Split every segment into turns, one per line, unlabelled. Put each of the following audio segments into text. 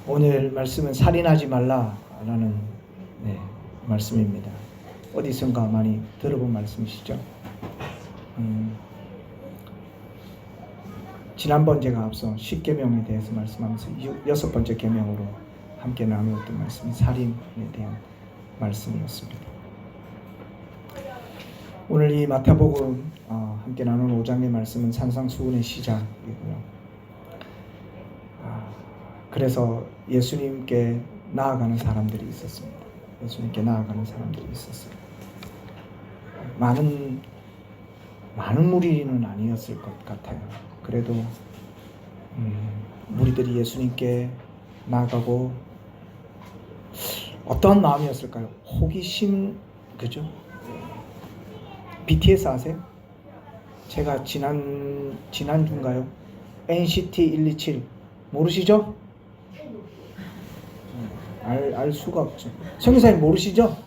오늘 말씀은 살인하지 말라라는 말씀입니다. 어디선가 많이 들어본 말씀이시죠? 지난번 제가 앞서 10계명에 대해서 말씀하면서 6번째 계명으로 함께 나누었던 말씀이 살인에 대한 말씀이었습니다. 오늘 이 마태복음 함께 나누는 5장의 말씀은 산상수훈의 시작이고요. 그래서 예수님께 나아가는 사람들이 있었습니다. 예수님께 나아가는 사람들이 있었어요. 많은 무리는 아니었을 것 같아요. 그래도 무리들이 예수님께 나아가고 어떤 마음이었을까요? 호기심, 그죠? BTS 아세요? 제가 지난주인가요? NCT 127 모르시죠? 알 수가 없죠. 성교사님 모르시죠?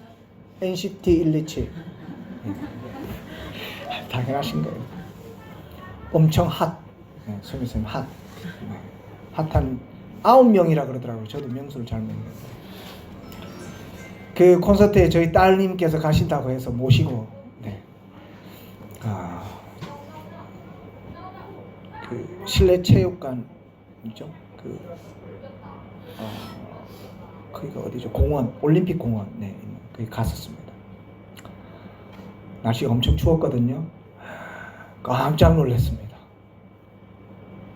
NCT 127 당연하신 거예요. 엄청 핫. 성교사님 핫. 핫한 9명이라 그러더라고요. 저도 명수를 잘 모르겠어요. 그 콘서트에 저희 딸님께서 가신다고 해서 모시고 그 실내 체육관 있죠? 거기가 어디죠? 공원, 올림픽 공원 거기 갔었습니다. 날씨가 엄청 추웠거든요. 깜짝 놀랐습니다.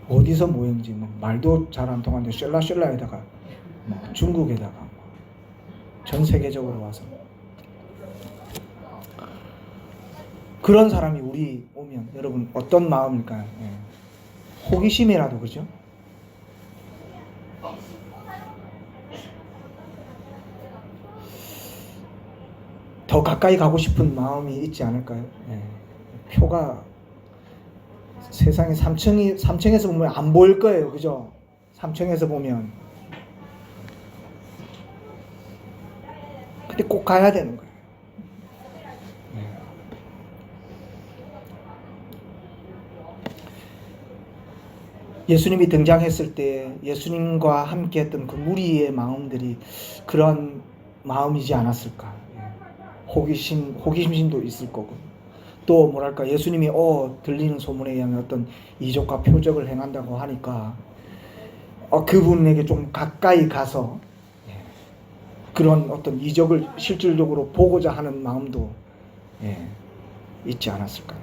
어디서 모였는지 말도 잘 안 통하는데 셜라셜라에다가 중국에다가 전 세계적으로 와서 그런 사람이 우리 오면 여러분 어떤 마음일까요? 호기심이라도, 그죠? 더 가까이 가고 싶은 마음이 있지 않을까요? 표가 세상에 3층에서 보면 안 보일 거예요, 그죠? 3층에서 보면. 근데 꼭 가야 되는 거예요. 예수님이 등장했을 때 예수님과 함께 했던 그 무리의 마음들이 그런 마음이지 않았을까. 호기심도 있을 거고, 또 뭐랄까 예수님이 들리는 소문에 의하면 어떤 이적과 표적을 행한다고 하니까 그분에게 좀 가까이 가서 그런 어떤 이적을 실질적으로 보고자 하는 마음도 있지 않았을까요?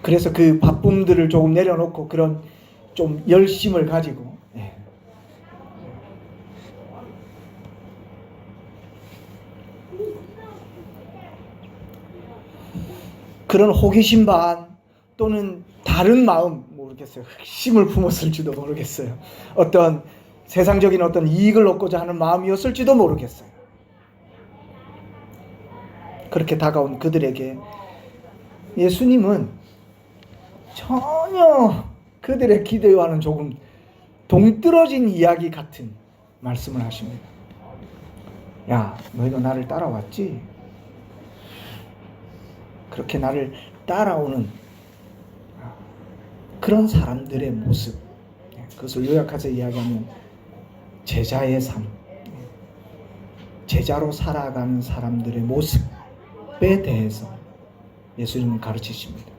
그래서 그 바쁨들을 조금 내려놓고 그런 좀 열심을 가지고 그런 호기심 반 또는 다른 마음 모르겠어요. 흑심을 품었을지도 모르겠어요. 어떤 세상적인 어떤 이익을 얻고자 하는 마음이었을지도 모르겠어요. 그렇게 다가온 그들에게 예수님은 전혀 그들의 기대와는 조금 동떨어진 이야기 같은 말씀을 하십니다. 야, 너희도 나를 따라왔지? 그렇게 나를 따라오는 그런 사람들의 모습, 그것을 요약해서 이야기하면 제자의 삶, 제자로 살아가는 사람들의 모습에 대해서 예수님은 가르치십니다.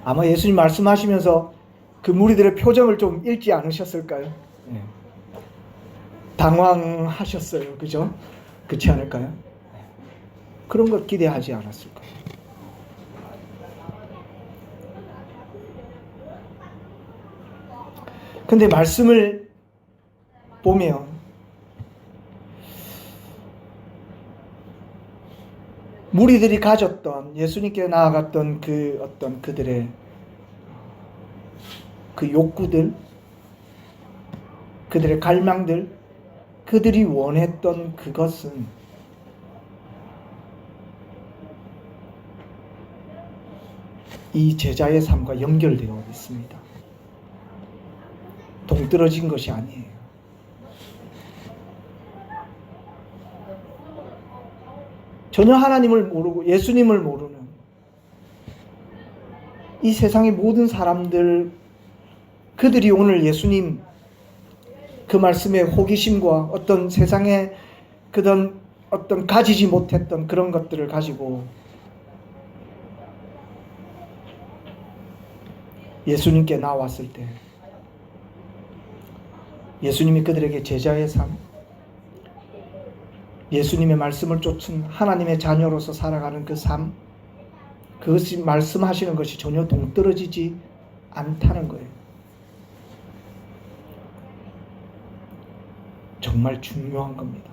아마 예수님 말씀하시면서 그 무리들의 표정을 좀 읽지 않으셨을까요? 당황하셨어요. 그죠? 그렇지 않을까요? 그런 걸 기대하지 않았을까요? 근데 말씀을 보면 무리들이 가졌던, 예수님께 나아갔던 그 어떤 그들의 그 욕구들, 그들의 갈망들, 그들이 원했던 그것은 이 제자의 삶과 연결되어 있습니다. 동떨어진 것이 아니에요. 전혀 하나님을 모르고 예수님을 모르는 이 세상의 모든 사람들, 그들이 오늘 예수님 그 말씀에 호기심과 어떤 세상에 그런 어떤 가지지 못했던 그런 것들을 가지고 예수님께 나왔을 때 예수님이 그들에게 제자의 삶, 예수님의 말씀을 쫓은 하나님의 자녀로서 살아가는 그 삶, 그것이 말씀하시는 것이 전혀 동떨어지지 않다는 거예요. 정말 중요한 겁니다.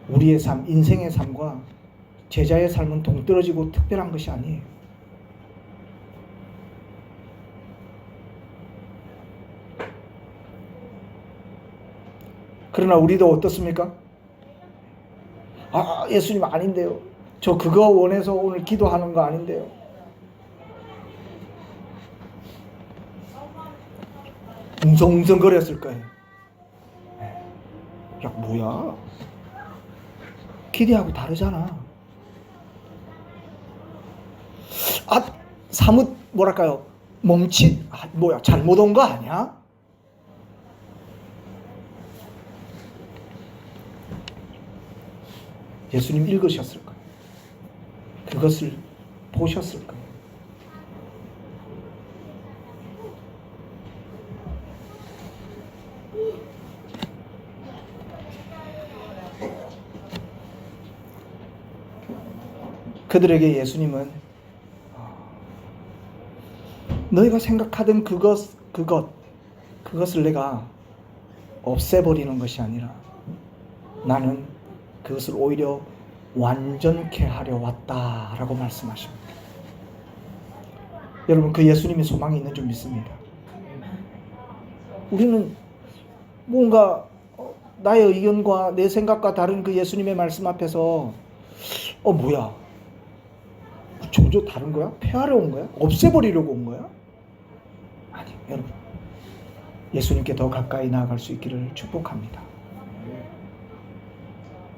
우리의 삶, 인생의 삶과 제자의 삶은 동떨어지고 특별한 것이 아니에요. 그러나 우리도 어떻습니까? 예수님 아닌데요. 저 그거 원해서 오늘 기도하는 거 아닌데요. 웅성웅성거렸을 거예요. 야, 뭐야? 기대하고 다르잖아. 사뭇 뭐랄까요? 뭐야? 잘못 온 거 아니야? 예수님 읽으셨을 거예요. 그것을 보셨을 거예요. 그들에게 예수님은 너희가 생각하던 그것을 내가 없애버리는 것이 아니라 나는 그것을 오히려 완전케 하려 왔다라고 말씀하십니다. 여러분, 그 예수님이 소망이 있는 줄 믿습니다. 우리는 뭔가 나의 의견과 내 생각과 다른 그 예수님의 말씀 앞에서 뭐야? 저저 다른 거야? 폐하려 온 거야? 없애버리려고 온 거야? 아니, 여러분, 예수님께 더 가까이 나아갈 수 있기를 축복합니다.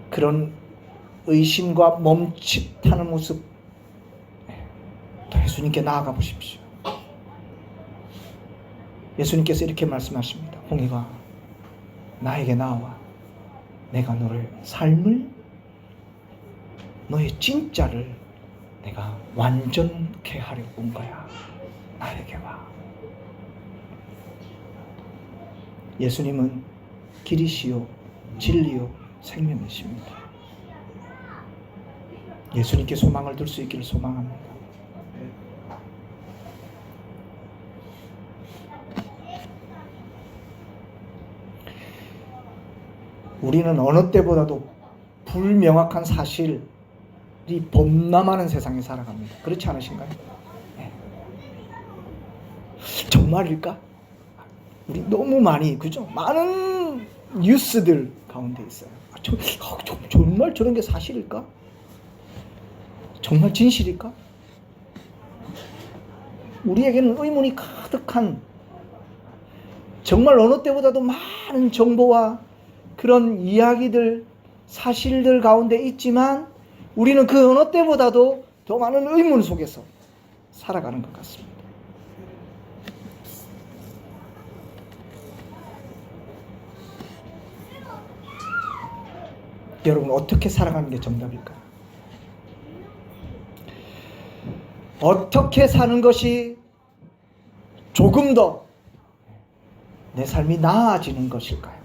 그런 의심과 멈칫하는 모습, 더 예수님께 나아가 보십시오. 예수님께서 이렇게 말씀하십니다. 홍해가 나에게 나와 내가 너를 삶을, 너의 진짜를 내가 완전케 하려고 온 거야. 나에게 와. 예수님은 길이시요 진리요 생명이십니다. 예수님께 소망을 둘 수 있기를 소망합니다. 우리는 어느 때보다도 불명확한 사실이 범람하는 세상에 살아갑니다. 그렇지 않으신가요? 네. 정말일까? 우리 너무 많이, 그죠? 많은 뉴스들 가운데 있어요. 정말 저런 게 사실일까? 정말 진실일까? 우리에게는 의문이 가득한, 정말 어느 때보다도 많은 정보와 그런 이야기들, 사실들 가운데 있지만 우리는 그 어느 때보다도 더 많은 의문 속에서 살아가는 것 같습니다. 여러분, 어떻게 살아가는 게 정답일까요? 어떻게 사는 것이 조금 더 내 삶이 나아지는 것일까요?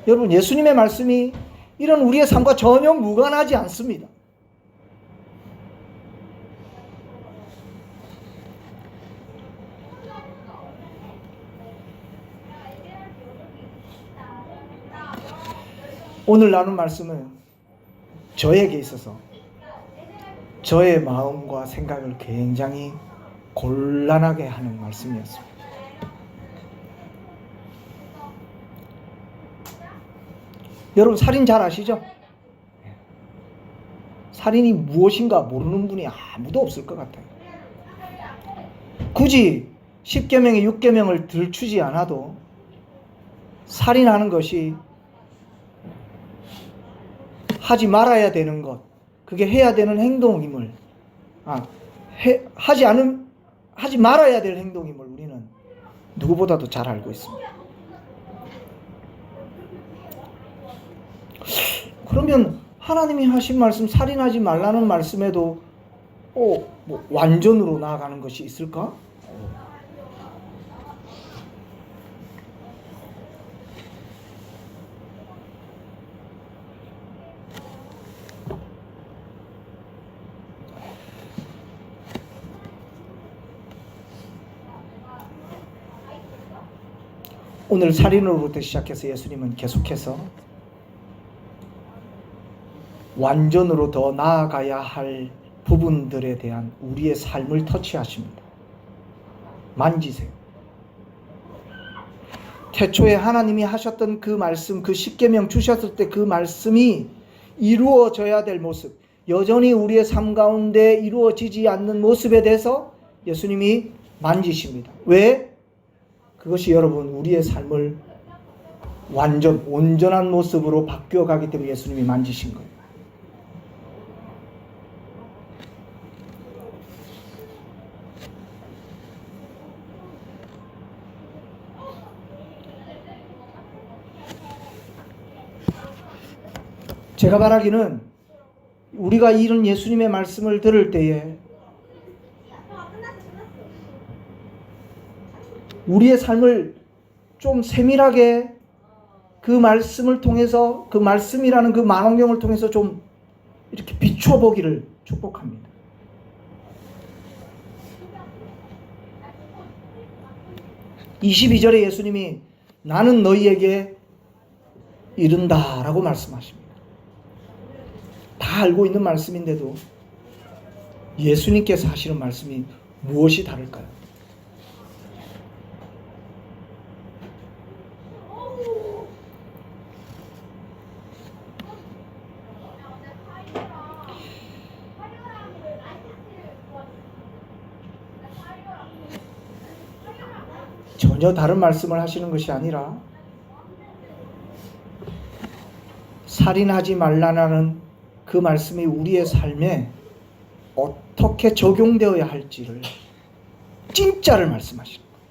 여러분, 예수님의 말씀이 이런 우리의 삶과 전혀 무관하지 않습니다. 오늘 나눈 말씀은 저에게 있어서 저의 마음과 생각을 굉장히 곤란하게 하는 말씀이었습니다. 여러분, 살인 잘 아시죠? 살인이 무엇인가 모르는 분이 아무도 없을 것 같아요. 굳이 10계명에 6계명을 들추지 않아도 살인하는 것이 하지 말아야 되는 것, 그게 해야 되는 행동임을, 하지 말아야 될 행동임을 우리는 누구보다도 잘 알고 있습니다. 그러면 하나님이 하신 말씀, 살인하지 말라는 말씀에도 완전으로 나아가는 것이 있을까? 오늘 살인으로부터 시작해서 예수님은 계속해서 완전으로 더 나아가야 할 부분들에 대한 우리의 삶을 터치하십니다. 만지세요. 태초에 하나님이 하셨던 그 말씀, 그 십계명 주셨을 때 그 말씀이 이루어져야 될 모습, 여전히 우리의 삶 가운데 이루어지지 않는 모습에 대해서 예수님이 만지십니다. 왜? 그것이 여러분 우리의 삶을 온전한 모습으로 바뀌어가기 때문에 예수님이 만지신 거예요. 제가 말하기는 우리가 이런 예수님의 말씀을 들을 때에 우리의 삶을 좀 세밀하게 그 말씀을 통해서, 그 말씀이라는 그 만원경을 통해서 좀 이렇게 비추어 보기를 축복합니다. (22절에) 예수님이 나는 너희에게 이른다 라고 말씀하십니다. 다 알고 있는 말씀인데도 예수님께서 하시는 말씀이 무엇이 다를까요? 전혀 다른 말씀을 하시는 것이 아니라 살인하지 말라는 그 말씀이 우리의 삶에 어떻게 적용되어야 할지를 진짜를 말씀하시는 거예요.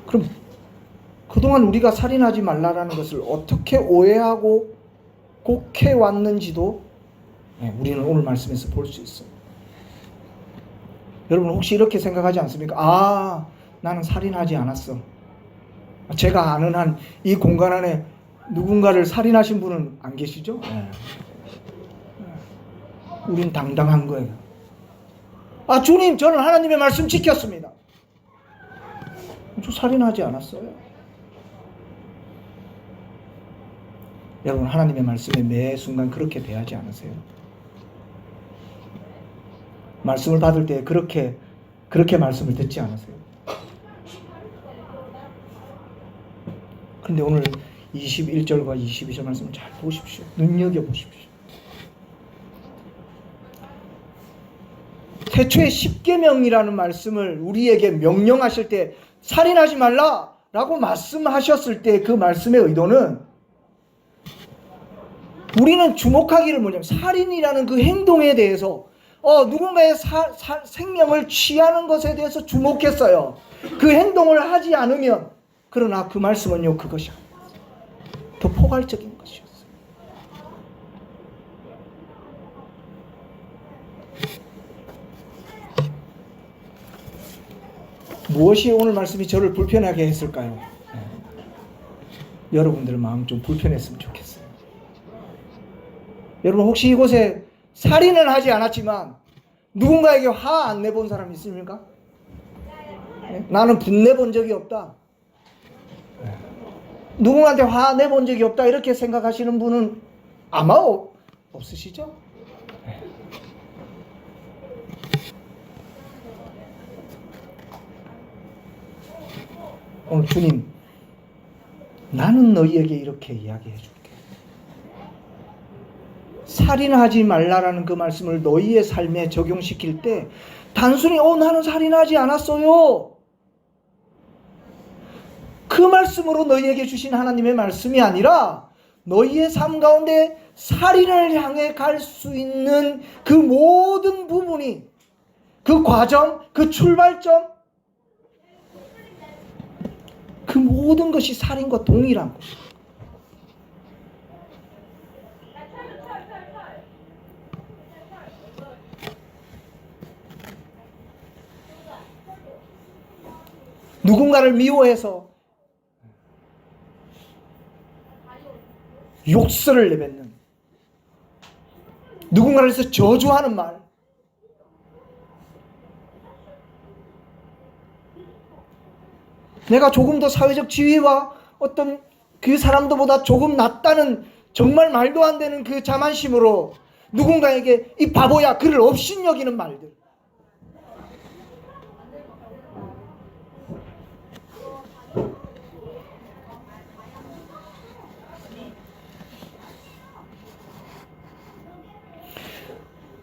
그럼 그동안 우리가 살인하지 말라는 것을 어떻게 오해하고 곡해왔는지도 우리는 오늘 말씀에서 볼 수 있어요. 여러분 혹시 이렇게 생각하지 않습니까? 나는 살인하지 않았어. 제가 아는 한 이 공간 안에 누군가를 살인하신 분은 안 계시죠? 우린 당당한 거예요. 주님, 저는 하나님의 말씀 지켰습니다. 저 살인하지 않았어요. 여러분 하나님의 말씀에 매 순간 그렇게 대하지 않으세요? 말씀을 받을 때 그렇게 말씀을 듣지 않으세요? 그런데 오늘 21절과 22절 말씀을 잘 보십시오. 눈여겨보십시오. 태초에 십계명이라는 말씀을 우리에게 명령하실 때 살인하지 말라라고 말씀하셨을 때 그 말씀의 의도는 우리는 주목하기를 뭐냐면 살인이라는 그 행동에 대해서 누군가의 생명을 취하는 것에 대해서 주목했어요. 그 행동을 하지 않으면, 그러나 그 말씀은요 그것이 아니에요. 더 포괄적인 것이었어요. 무엇이 오늘 말씀이 저를 불편하게 했을까요? 여러분들 마음 좀 불편했으면 좋겠어요. 여러분 혹시 이곳에 살인은 하지 않았지만 누군가에게 화 안 내본 사람 있습니까? 나는 분내본 적이 없다. 누군가한테 화 내본 적이 없다. 이렇게 생각하시는 분은 아마 없으시죠? 오늘 주님, 나는 너희에게 이렇게 이야기해 줄게. 살인하지 말라라는 그 말씀을 너희의 삶에 적용시킬 때 단순히 나는 살인하지 않았어요. 그 말씀으로 너희에게 주신 하나님의 말씀이 아니라 너희의 삶 가운데 살인을 향해 갈 수 있는 그 모든 부분이, 그 과정, 그 출발점, 그 모든 것이 살인과 동일한 것입니다. 누군가를 미워해서 욕설을 내뱉는, 누군가를 해서 저주하는 말, 내가 조금 더 사회적 지위와 어떤 그 사람들보다 조금 낫다는 정말 말도 안 되는 그 자만심으로 누군가에게 이 바보야, 그를 업신여기는 말들.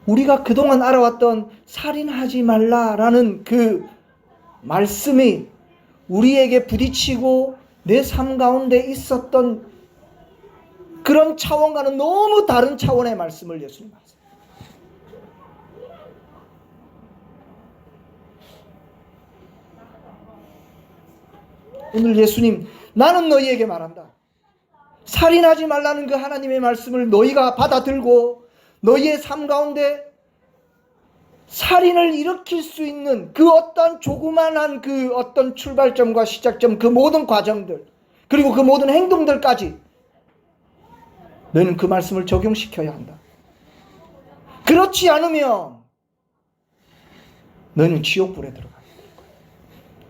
우리가 그동안 알아왔던 살인하지 말라라는 그 말씀이 우리에게 부딪히고 내 삶 가운데 있었던 그런 차원과는 너무 다른 차원의 말씀을 예수님 하세요. 오늘 예수님, 나는 너희에게 말한다. 살인하지 말라는 그 하나님의 말씀을 너희가 받아들고 너희의 삶 가운데 살인을 일으킬 수 있는 그 어떤 조그만한 그 어떤 출발점과 시작점, 그 모든 과정들, 그리고 그 모든 행동들까지 너희는 그 말씀을 적용시켜야 한다. 그렇지 않으면 너희는 지옥불에 들어가는 거예요.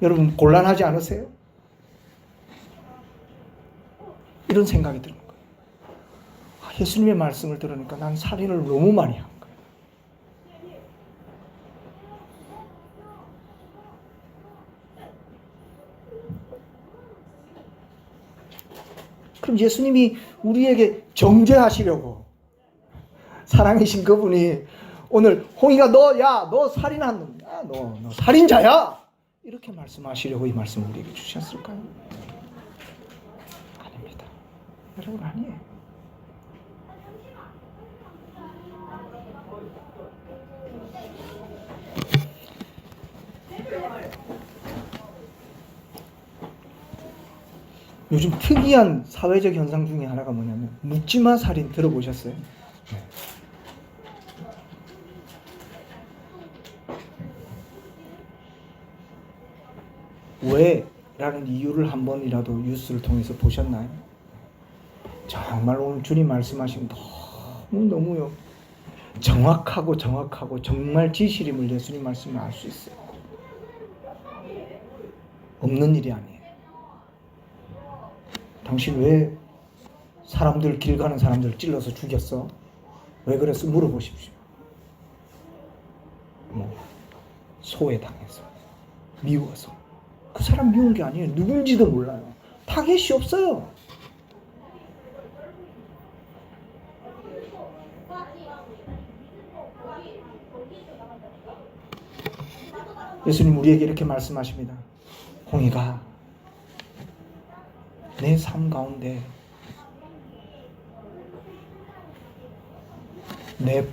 여러분 곤란하지 않으세요? 이런 생각이 드는 거예요. 예수님의 말씀을 들으니까 난 살인을 너무 많이 한 거예요. 그럼 예수님이 우리에게 정죄하시려고 사랑이신 그분이 오늘 홍이가 너 살인한 놈이야, 너 살인자야, 이렇게 말씀하시려고 이 말씀을 우리에게 주셨을까요? 아닙니다. 여러분, 아니에요. 요즘 특이한 사회적 현상 중에 하나가 뭐냐면 묻지마 살인 들어보셨어요? 왜? 라는 이유를 한 번이라도 뉴스를 통해서 보셨나요? 정말 오늘 주님 말씀하신 너무너무요 정확하고 정말 진실임을 예수님 말씀을 알 수 있어요. 없는 일이 아니에요. 당신 왜 사람들, 길 가는 사람들 찔러서 죽였어? 왜 그랬어? 물어보십시오. 소외당해서, 미워서. 그 사람 미운 게 아니에요. 누군지도 몰라요. 타겟이 없어요. 예수님 우리에게 이렇게 말씀하십니다. 홍이가 내 삶 가운데 내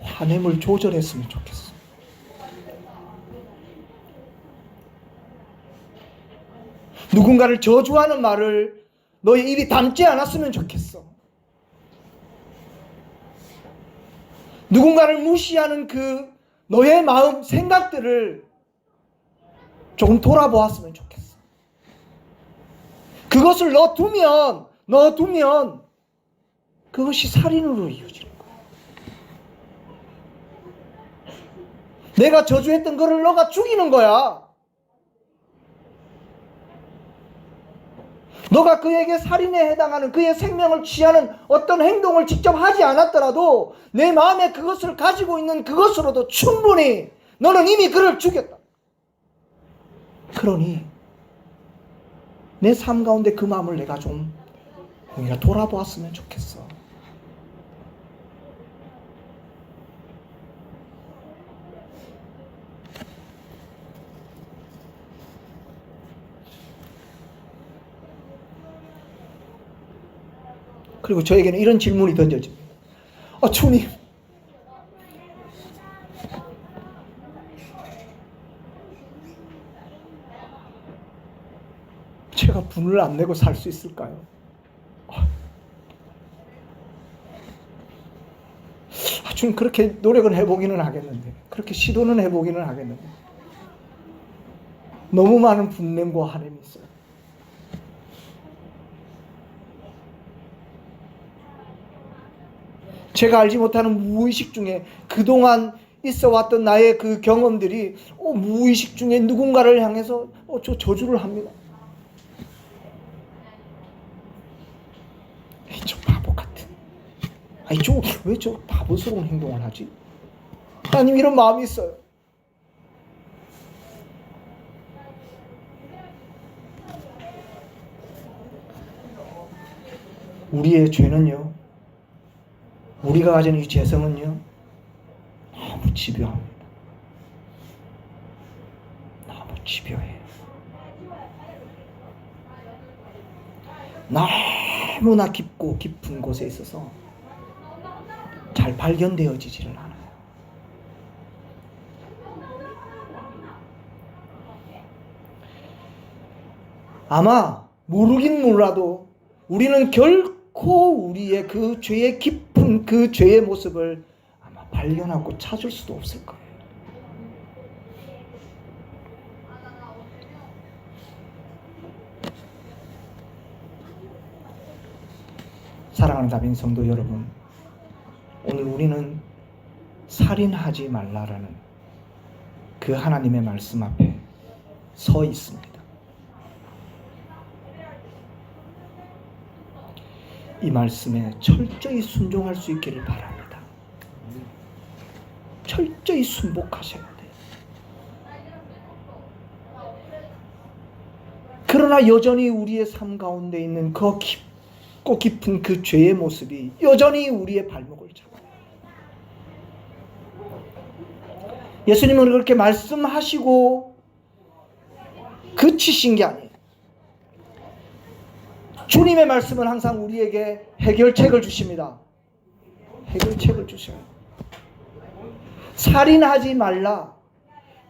화냄을 조절했으면 좋겠어. 누군가를 저주하는 말을 너의 입이 담지 않았으면 좋겠어. 누군가를 무시하는 그 너의 마음, 생각들을 조금 돌아보았으면 좋겠어. 그것을 넣어두면 그것이 살인으로 이어지는 거야. 내가 저주했던 거를 너가 죽이는 거야. 너가 그에게 살인에 해당하는 그의 생명을 취하는 어떤 행동을 직접 하지 않았더라도 내 마음에 그것을 가지고 있는 그것으로도 충분히 너는 이미 그를 죽였다. 그러니 내 삶 가운데 그 마음을 내가 좀 돌아보았으면 좋겠어. 그리고 저에게는 이런 질문이 던져집니다. 주님, 제가 분을 안 내고 살 수 있을까요? 주님, 그렇게 노력은 해보기는 하겠는데, 그렇게 시도는 해보기는 하겠는데, 너무 많은 분냄과 한음이 있어요. 제가 알지 못하는 무의식 중에 그동안 있어 왔던 나의 그 경험들이 무의식 중에 누군가를 향해서 저주를 합니다. 저 바보 같은. 왜 저 바보스러운 행동을 하지? 하나님, 이런 마음이 있어요. 우리의 죄는요, 우리가 가진 이 죄성은요, 너무 집요합니다. 너무 집요해요. 너무나 깊고 깊은 곳에 있어서 잘 발견되어지지를 않아요. 아마 모르긴 몰라도 우리는 결코 우리의 그 죄의 깊은 그 죄의 모습을 아마 발견하고 찾을 수도 없을 거예요. 사랑하는 다빈 성도 여러분, 오늘 우리는 살인하지 말라라는 그 하나님의 말씀 앞에 서 있습니다. 이 말씀에 철저히 순종할 수 있기를 바랍니다. 철저히 순복하셔야 돼요. 그러나 여전히 우리의 삶 가운데 있는 그 깊고 깊은 그 죄의 모습이 여전히 우리의 발목을 잡아요. 예수님은 그렇게 말씀하시고 그치신 게 아니에요. 주님의 말씀은 항상 우리에게 해결책을 주십니다. 해결책을 주셔요. 살인하지 말라.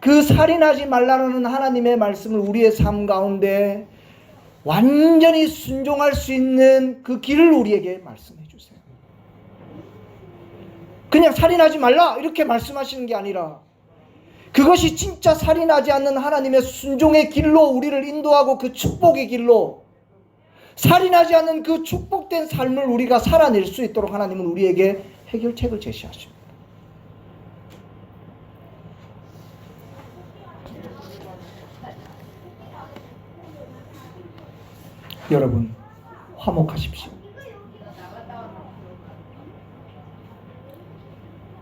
그 살인하지 말라는 하나님의 말씀을 우리의 삶 가운데 완전히 순종할 수 있는 그 길을 우리에게 말씀해 주세요. 그냥 살인하지 말라 이렇게 말씀하시는 게 아니라 그것이 진짜 살인하지 않는 하나님의 순종의 길로 우리를 인도하고 그 축복의 길로 살인하지 않는 그 축복된 삶을 우리가 살아낼 수 있도록 하나님은 우리에게 해결책을 제시하십니다. 여러분, 화목하십시오.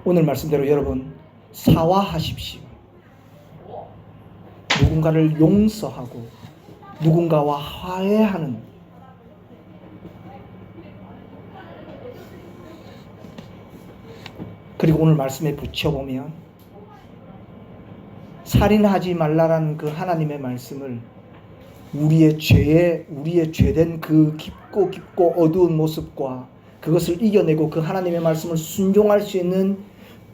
오늘 말씀대로 여러분 사화하십시오. 누군가를 용서하고 누군가와 화해하는 그리고 오늘 말씀에 붙여보면 살인하지 말라라는 그 하나님의 말씀을 우리의 죄된 그 깊고 어두운 모습과 그것을 이겨내고 그 하나님의 말씀을 순종할 수 있는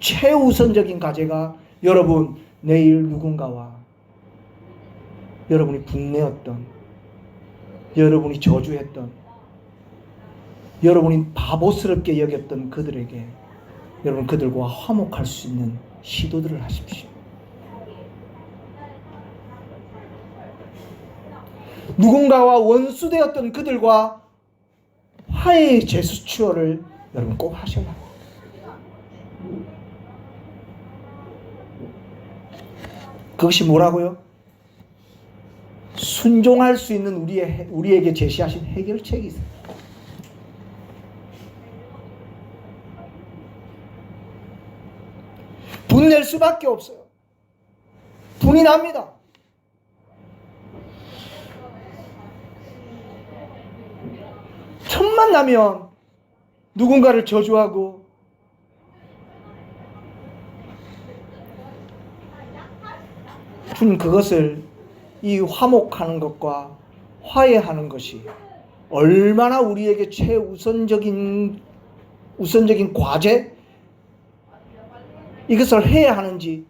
최우선적인 과제가 여러분 내일 누군가와 여러분이 분내었던 여러분이 저주했던 여러분이 바보스럽게 여겼던 그들에게 여러분 그들과 화목할 수 있는 시도들을 하십시오. 누군가와 원수되었던 그들과 화해의 제스처를 여러분 꼭 하셔야 합니다. 그것이 뭐라고요? 순종할 수 있는 우리에게 제시하신 해결책이 있어요. 분낼 수밖에 없어요. 분이 납니다. 틈만 나면 누군가를 저주하고 주님 그것을 이 화목하는 것과 화해하는 것이 얼마나 우리에게 최우선적인 과제, 이것을 해야 하는지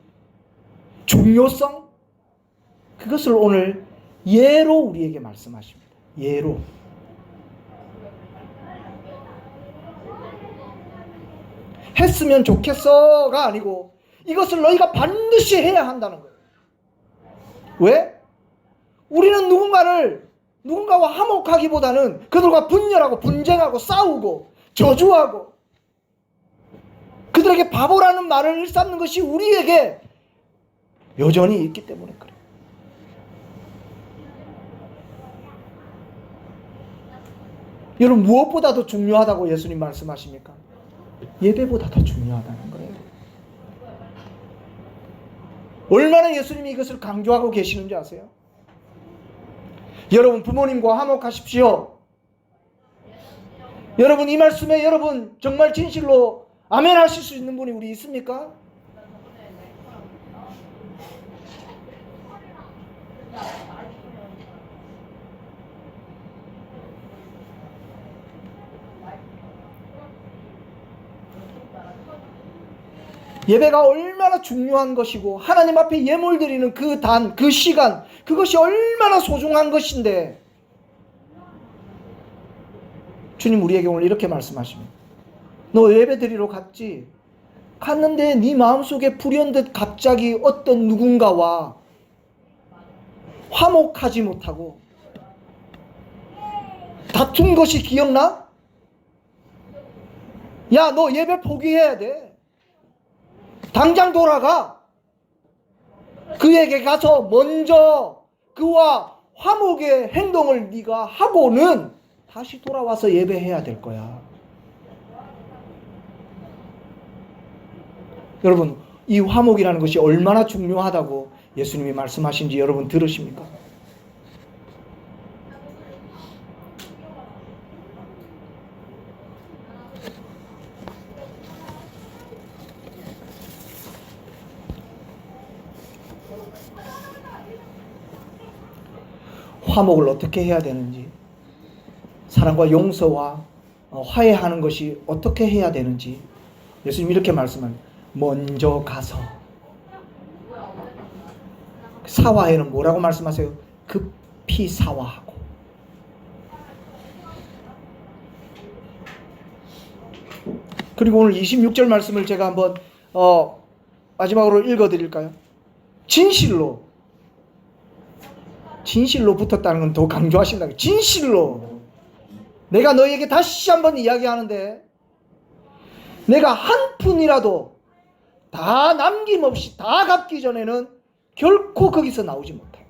중요성, 그것을 오늘 예로 우리에게 말씀하십니다. 예로. 했으면 좋겠어가 아니고 이것을 너희가 반드시 해야 한다는 거예요. 왜? 우리는 누군가와 화목하기보다는 그들과 분열하고 분쟁하고 싸우고 저주하고 그들에게 바보라는 말을 일삼는 것이 우리에게 여전히 있기 때문에 그래요. 여러분, 무엇보다 더 중요하다고 예수님 말씀하십니까? 예배보다 더 중요하다는 거예요. 얼마나 예수님이 이것을 강조하고 계시는지 아세요? 여러분, 부모님과 화목하십시오. 여러분, 이 말씀에 여러분 정말 진실로 아멘 하실 수 있는 분이 우리 있습니까? 예배가 얼마나 중요한 것이고 하나님 앞에 예물 드리는 그 시간, 그것이 얼마나 소중한 것인데 주님 우리에게 오늘 이렇게 말씀하십니다. 너 예배 드리러 갔지? 갔는데 네 마음속에 불현듯 갑자기 어떤 누군가와 화목하지 못하고 다툰 것이 기억나? 야, 너 예배 포기해야 돼. 당장 돌아가. 그에게 가서 먼저 그와 화목의 행동을 네가 하고는 다시 돌아와서 예배해야 될 거야. 여러분, 이 화목이라는 것이 얼마나 중요하다고 예수님이 말씀하신지 여러분 들으십니까? 화목을 어떻게 해야 되는지, 사랑과 용서와 화해하는 것이 어떻게 해야 되는지 예수님이 이렇게 말씀합니다. 먼저 가서. 사화에는 뭐라고 말씀하세요? 급히 사화하고. 그리고 오늘 26절 말씀을 제가 한번 마지막으로 읽어드릴까요? 진실로 붙었다는 건 더 강조하신다. 진실로. 내가 너희에게 다시 한번 이야기하는데 내가 한 푼이라도 다 남김없이 다 갚기 전에는 결코 거기서 나오지 못해.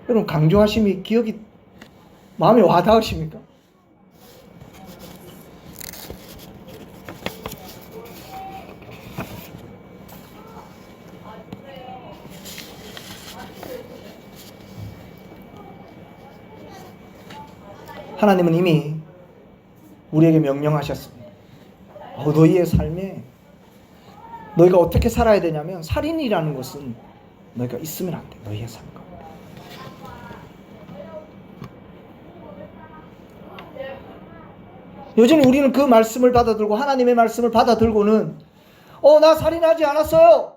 여러분, 강조하심이 기억이 마음에 와닿으십니까? 하나님은 이미 우리에게 명령하셨습니다. 너희의 삶에 너희가 어떻게 살아야 되냐면 살인이라는 것은 너희가 있으면 안 돼. 너희의 삶 가운데. 여전히 우리는 그 말씀을 받아들고 하나님의 말씀을 받아들고는 나 살인하지 않았어요.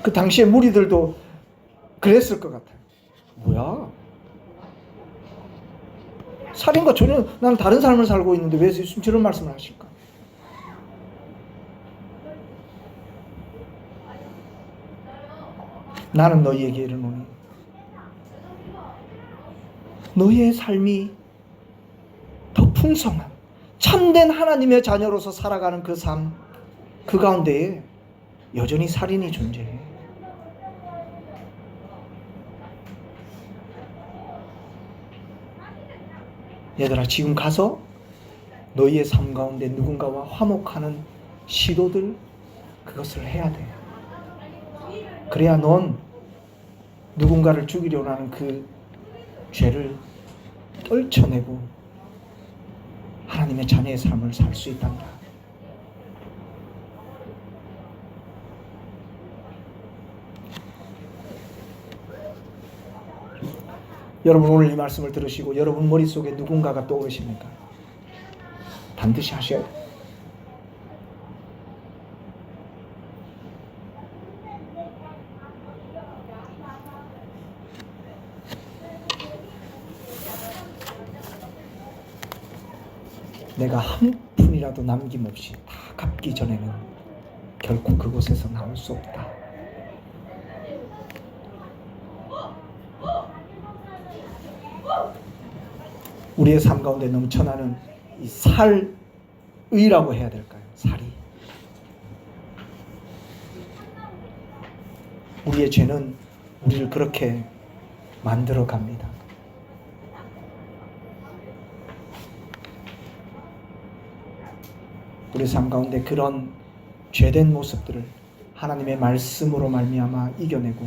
그 당시에 무리들도 그랬을 것 같아요. 뭐야? 살인과 전혀 나는 다른 삶을 살고 있는데 왜 예수님 저런 말씀을 하실까? 나는 너희에게 이르노니 너희의 삶이 더 풍성한 참된 하나님의 자녀로서 살아가는 그 삶, 그 가운데에 여전히 살인이 존재해. 얘들아, 지금 가서 너희의 삶 가운데 누군가와 화목하는 시도들, 그것을 해야 돼. 그래야 넌 누군가를 죽이려고 하는 그 죄를 떨쳐내고 하나님의 자녀의 삶을 살 수 있단다. 여러분 오늘 이 말씀을 들으시고 여러분 머릿속에 누군가가 떠오르십니까? 반드시 하셔야 돼요. 내가 한 푼이라도 남김없이 다 갚기 전에는 결코 그곳에서 나올 수 없다. 우리의 삶 가운데 넘쳐나는 이 살의라고 해야 될까요? 살이. 우리의 죄는 우리를 그렇게 만들어 갑니다. 우리 삶 가운데 그런 죄된 모습들을 하나님의 말씀으로 말미암아 이겨내고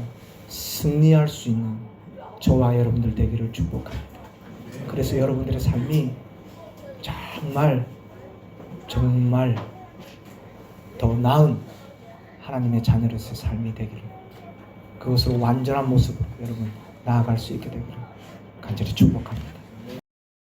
승리할 수 있는 저와 여러분들 되기를 축복합니다. 그래서 여러분들의 삶이 정말 더 나은 하나님의 자녀로서의 삶이 되기를, 그것으로 완전한 모습으로 여러분 나아갈 수 있게 되기를 간절히 축복합니다.